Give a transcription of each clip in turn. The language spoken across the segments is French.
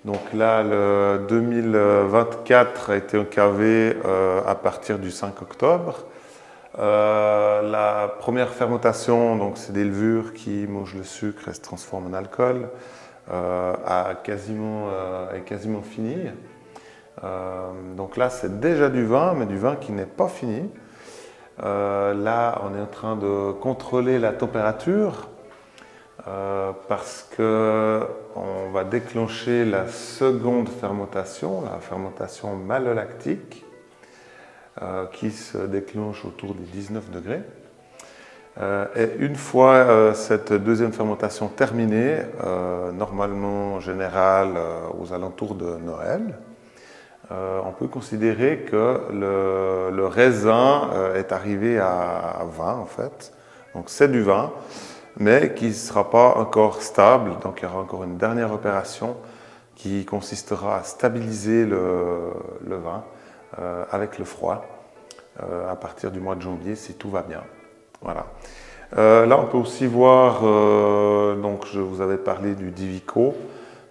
Donc là, le 2024 a été encavé à partir du 5 octobre. La première fermentation, donc c'est des levures qui mangent le sucre et se transforment en alcool, est quasiment finie. Donc là, c'est déjà du vin, mais du vin qui n'est pas fini. Là, on est en train de contrôler la température parce que on va déclencher la seconde fermentation, la fermentation malolactique, qui se déclenche autour des 19 degrés. Et une fois cette deuxième fermentation terminée, normalement en général aux alentours de Noël, on peut considérer que le raisin est arrivé à 20 en fait. Donc c'est du vin, mais qui ne sera pas encore stable. Donc il y aura encore une dernière opération qui consistera à stabiliser le vin avec le froid à partir du mois de janvier si tout va bien. Voilà. Là on peut aussi voir, donc je vous avais parlé du Divico,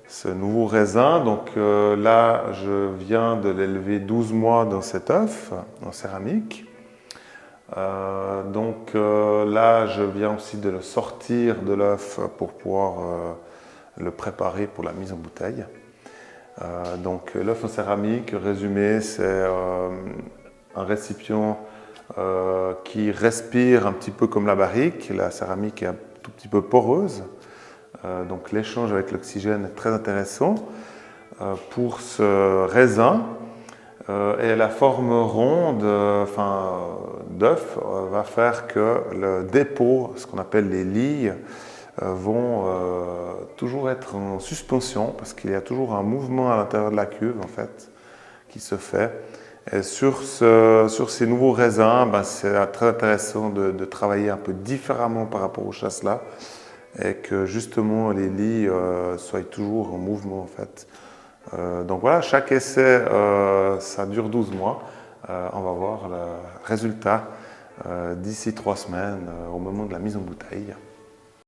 ce nouveau raisin. Donc là je viens de l'élever 12 mois dans cet œuf en céramique. Donc là je viens aussi de le sortir de l'œuf pour pouvoir le préparer pour la mise en bouteille. Donc l'œuf en céramique, résumé, c'est un récipient qui respire un petit peu comme la barrique. La céramique est un tout petit peu poreuse. Donc l'échange avec l'oxygène est très intéressant pour ce raisin. Et la forme ronde d'œuf va faire que le dépôt, ce qu'on appelle les lilles, vont toujours être en suspension parce qu'il y a toujours un mouvement à l'intérieur de la cuve en fait qui se fait. Et sur ces nouveaux raisins, c'est très intéressant de travailler un peu différemment par rapport aux chasselas et que justement les lits soient toujours en mouvement en fait. Donc voilà, chaque essai, ça dure 12 mois. On va voir le résultat d'ici 3 semaines au moment de la mise en bouteille.